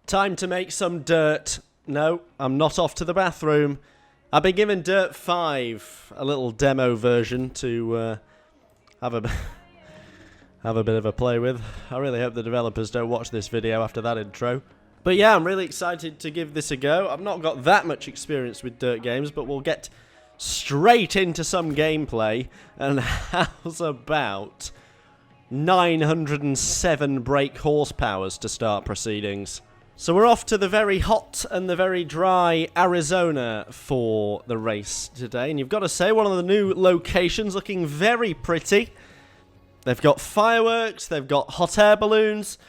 Time to make some dirt. No, I'm not off to the bathroom. I've been given Dirt 5, a little demo version to have a bit of a play with. I really hope the developers don't watch this video after that intro. But yeah, I'm really excited to give this a go. I've not got that much experience with dirt games, but we'll get straight into some gameplay. And how's about 907 brake horsepowers to start proceedings? So we're off to the very hot and the very dry Arizona for the race today. And you've got to say, one of the new locations looking very pretty. They've got fireworks, they've got hot air balloons,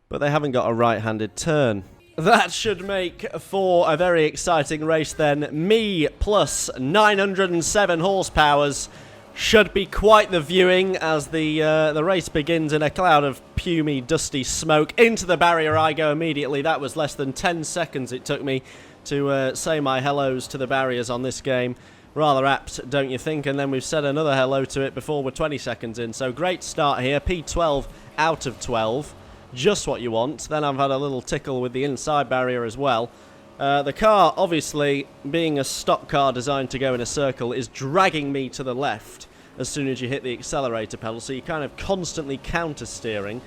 but they haven't got a right-handed turn. That should make for a very exciting race then. Me plus 907 horsepowers should be quite the viewing as the race begins in a cloud of pumy, dusty smoke. Into the barrier I go immediately. That was less than 10 seconds it took me to say my hellos to the barriers on this game. Rather apt, don't you think? And then we've said another hello to it before we're 20 seconds in. So great start here. P12 out of 12. Just what you want. Then I've had a little tickle with the inside barrier as well. The car, obviously, being a stock car designed to go in a circle, is dragging me to the left as soon as you hit the accelerator pedal, so you're kind of constantly counter-steering.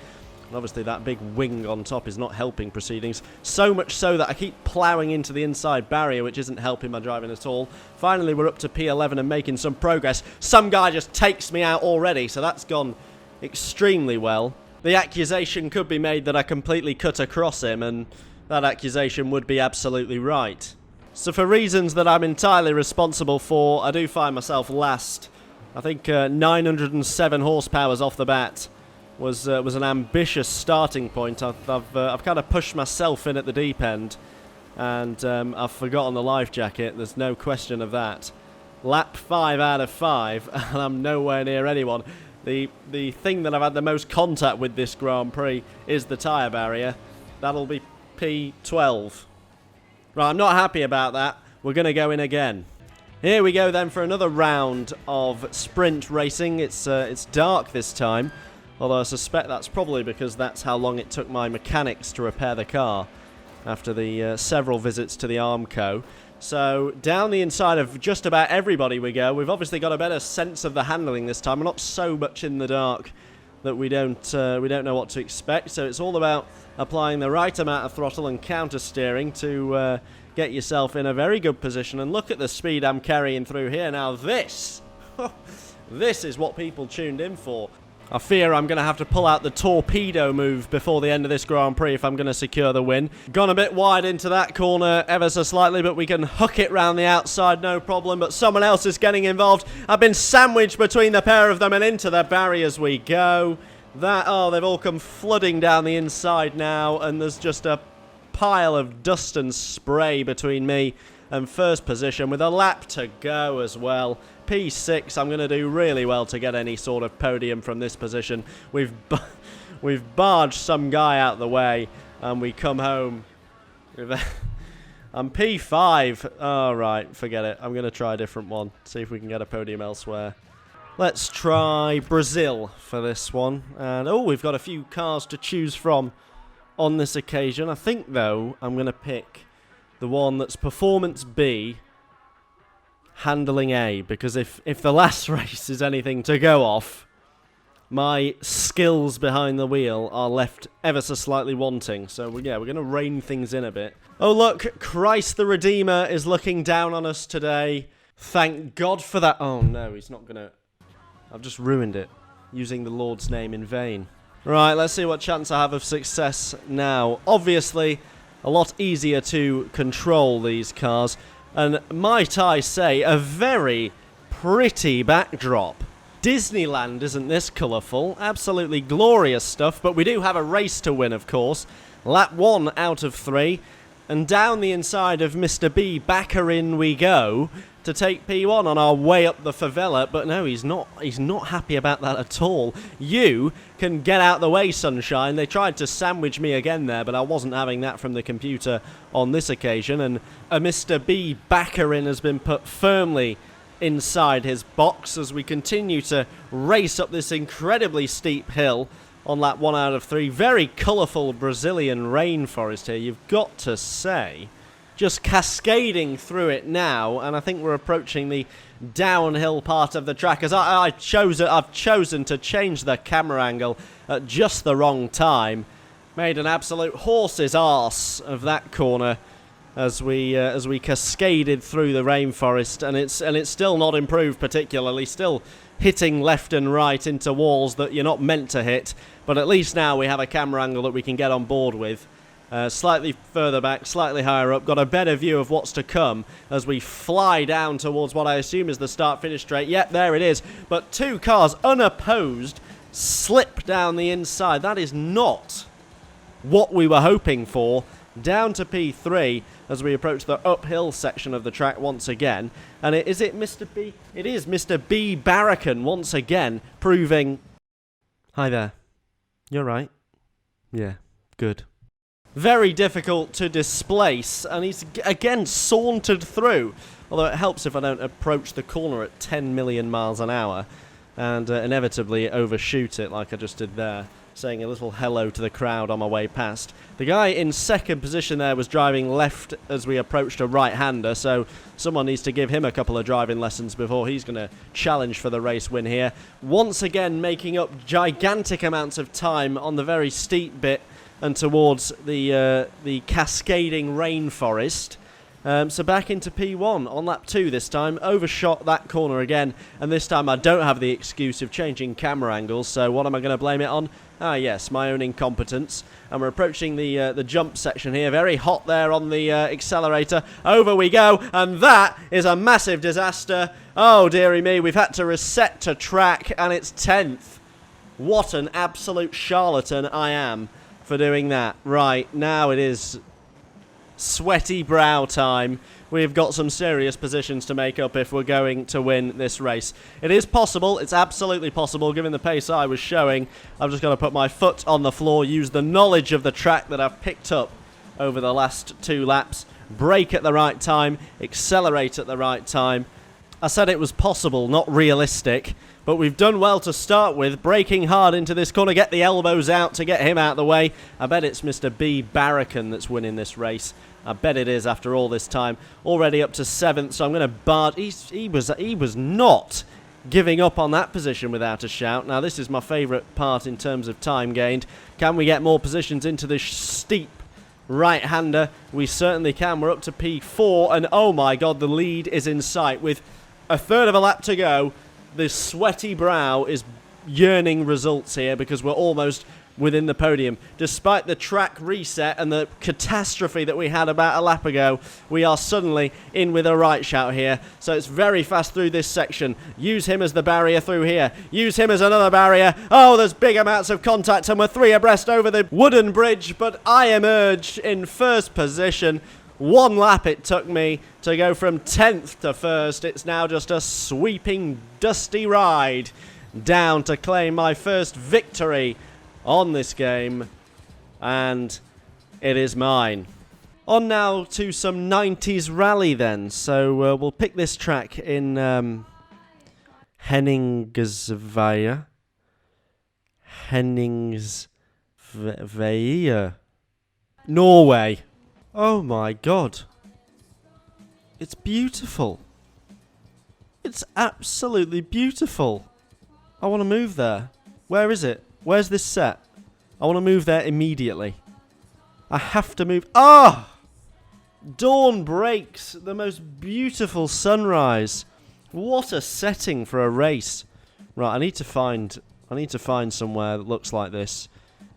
And obviously that big wing on top is not helping proceedings, so much so that I keep ploughing into the inside barrier, which isn't helping my driving at all. Finally, we're up to P11 and making some progress. Some guy just takes me out already, so that's gone extremely well. The accusation could be made that I completely cut across him, and that accusation would be absolutely right. So for reasons that I'm entirely responsible for, I do find myself last. I think 907 horsepowers off the bat was an ambitious starting point. I've kind of pushed myself in at the deep end, and I've forgotten the life jacket. There's no question of that. Lap 5 out of 5, and I'm nowhere near anyone. The thing that I've had the most contact with this Grand Prix is the tyre barrier. That'll be P12. Right, I'm not happy about that. We're going to go in again. Here we go then for another round of sprint racing. It's dark this time, although I suspect that's probably because that's how long it took my mechanics to repair the car after the several visits to the Armco. So down the inside of just about everybody we go. We've obviously got a better sense of the handling this time. We're not so much in the dark that we don't know what to expect. So it's all about applying the right amount of throttle and counter steering to get yourself in a very good position. And look at the speed I'm carrying through here. Now this is what people tuned in for. I fear I'm going to have to pull out the torpedo move before the end of this Grand Prix if I'm going to secure the win. Gone a bit wide into that corner ever so slightly, but we can hook it round the outside, no problem. But someone else is getting involved. I've been sandwiched between the pair of them, and into the barriers we go. They've all come flooding down the inside now, and there's just a pile of dust and spray between me and first position with a lap to go as well. P6, I'm going to do really well to get any sort of podium from this position. We've barged some guy out the way, and we come home. I'm P5. Alright, forget it. I'm going to try a different one. See if we can get a podium elsewhere. Let's try Brazil for this one. And we've got a few cars to choose from on this occasion. I think, though, I'm going to pick the one that's Performance B, Handling A, because if the last race is anything to go off, my skills behind the wheel are left ever so slightly wanting. So, yeah, we're going to rein things in a bit. Oh, look, Christ the Redeemer is looking down on us today. Thank God for that. Oh, no, he's not going to... I've just ruined it, using the Lord's name in vain. Right, let's see what chance I have of success now. Obviously, a lot easier to control these cars. And might I say, a very pretty backdrop. Disneyland isn't this colourful. Absolutely glorious stuff. But we do have a race to win, of course. Lap 1 out of 3. And down the inside of Mr. B, backer in we go to take P1 on our way up the favela. But no, he's not happy about that at all. You can get out the way, sunshine. They tried to sandwich me again there, but I wasn't having that from the computer on this occasion. And a Mr. B backer in has been put firmly inside his box as we continue to race up this incredibly steep hill on lap 1 out of 3. Very colourful Brazilian rainforest here, you've got to say. Just cascading through it now, and I think we're approaching the downhill part of the track as I've chosen to change the camera angle at just the wrong time. Made an absolute horse's arse of that corner as we cascaded through the rainforest, and it's still not improved particularly, still hitting left and right into walls that you're not meant to hit, but at least now we have a camera angle that we can get on board with. Slightly further back, slightly higher up, got a better view of what's to come as we fly down towards what I assume is the start-finish straight. Yep, there it is, but 2 cars unopposed slip down the inside. That is not what we were hoping for. Down to P3 as we approach the uphill section of the track once again. And is it Mr. B? It is Mr. B. Barracan once again proving... Hi there. You're right. Yeah, good. Very difficult to displace, and he's again sauntered through. Although it helps if I don't approach the corner at 10 million miles an hour and inevitably overshoot it like I just did there, saying a little hello to the crowd on my way past. The guy in second position there was driving left as we approached a right-hander, so someone needs to give him a couple of driving lessons before he's going to challenge for the race win here. Once again making up gigantic amounts of time on the very steep bit and towards the cascading rainforest. So back into P1 on lap 2 this time. Overshot that corner again, and this time I don't have the excuse of changing camera angles, so what am I going to blame it on? Ah yes, my own incompetence. And we're approaching the jump section here. Very hot there on the accelerator. Over we go, and that is a massive disaster. Oh dearie me, we've had to reset to track, and it's 10th. What an absolute charlatan I am for doing that. Right, now it is sweaty brow time. We've got some serious positions to make up if we're going to win this race. It is possible, it's absolutely possible, given the pace I was showing. I've just got to put my foot on the floor, use the knowledge of the track that I've picked up over the last 2 laps, brake at the right time, accelerate at the right time. I said it was possible, not realistic, but we've done well to start with, braking hard into this corner, get the elbows out to get him out of the way. I bet it's Mr. B. Barracan that's winning this race. I bet it is after all this time. Already up to 7th, so I'm going to bar... He was not giving up on that position without a shout. Now, this is my favourite part in terms of time gained. Can we get more positions into this steep right-hander? We certainly can. We're up to P4, and oh my god, the lead is in sight. With a third of a lap to go, this sweaty brow is yearning results here because we're almost within the podium. Despite the track reset and the catastrophe that we had about a lap ago, we are suddenly in with a right shout here. So it's very fast through this section. Use him as the barrier through here. Use him as another barrier. Oh, there's big amounts of contact, and we're 3 abreast over the wooden bridge, but I emerge in first position. 1 lap it took me to go from 10th to 1st. It's now just a sweeping, dusty ride down to claim my first victory on this game, and it is mine. On now to some 90s rally then. So we'll pick this track in Henningsvær. Norway. Oh my god. It's beautiful. It's absolutely beautiful. I want to move there. Where is it? Where's this set? I want to move there immediately. I have to move. Ah! Dawn breaks. The most beautiful sunrise. What a setting for a race. Right, I need to find somewhere that looks like this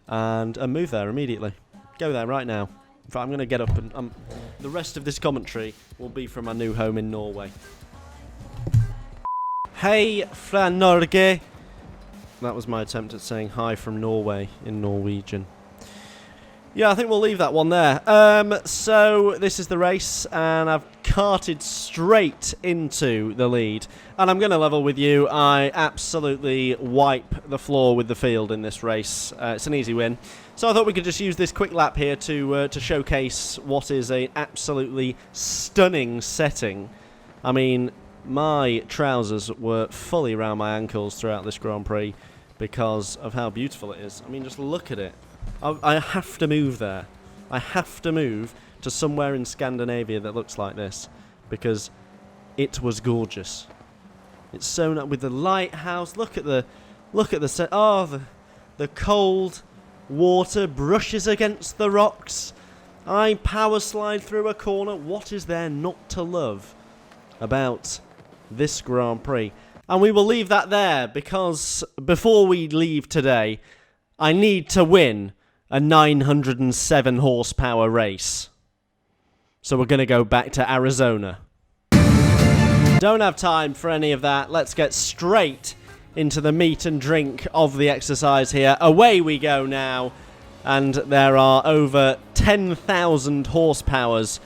and move there immediately. Go there right now. In fact, I'm going to get up and the rest of this commentary will be from my new home in Norway. Hei fra Norge. That was my attempt at saying hi from Norway in Norwegian. Yeah, I think we'll leave that one there. So this is the race, and I've carted straight into the lead. And I'm going to level with you. I absolutely wipe the floor with the field in this race. It's an easy win. So I thought we could just use this quick lap here to showcase what is an absolutely stunning setting. I mean, my trousers were fully around my ankles throughout this Grand Prix. because of how beautiful it is. I mean, just look at it. I have to move there. I have to move to somewhere in Scandinavia that looks like this, because it was gorgeous. It's sewn up with the lighthouse. Look at the the cold water brushes against the rocks. I power slide through a corner. What is there not to love about this Grand Prix? And we will leave that there, because before we leave today, I need to win a 907 horsepower race. So we're going to go back to Arizona. Don't have time for any of that. Let's get straight into the meat and drink of the exercise here. Away we go now. And there are over 10,000 horsepowers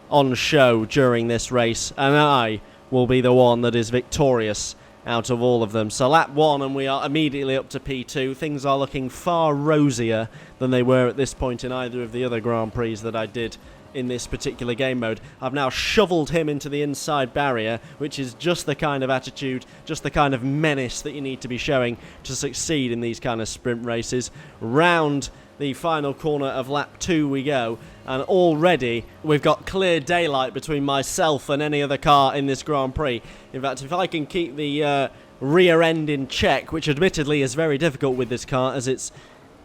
on show during this race. And I will be the one that is victorious out of all of them. So lap 1, and we are immediately up to P2. Things are looking far rosier than they were at this point in either of the other Grand Prix that I did in this particular game mode. I've now shoveled him into the inside barrier, which is just the kind of attitude, just the kind of menace that you need to be showing to succeed in these kind of sprint races. Round the final corner of lap 2 we go, and already we've got clear daylight between myself and any other car in this Grand Prix. In fact, if I can keep the rear end in check, which admittedly is very difficult with this car as it's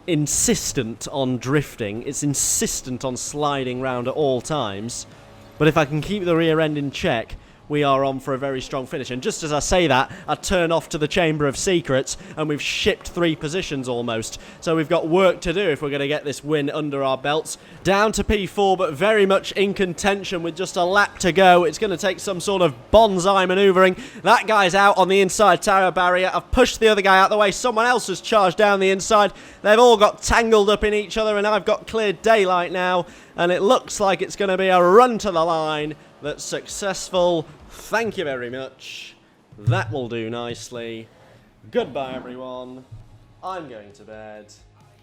insistent on drifting, it's insistent on sliding round at all times, but if I can keep the rear end in check, we are on for a very strong finish. And just as I say that, I turn off to the Chamber of Secrets, and we've shipped 3 positions almost. So we've got work to do if we're going to get this win under our belts. Down to P4, but very much in contention with just a lap to go. It's going to take some sort of bonsai manoeuvring. That guy's out on the inside tire barrier. I've pushed the other guy out the way. Someone else has charged down the inside. They've all got tangled up in each other, and I've got clear daylight now. And it looks like it's going to be a run to the line that's successful. Thank you very much. That will do nicely. Goodbye, everyone. I'm going to bed.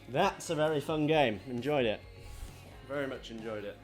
That's a very fun game. Enjoyed it. Very much enjoyed it.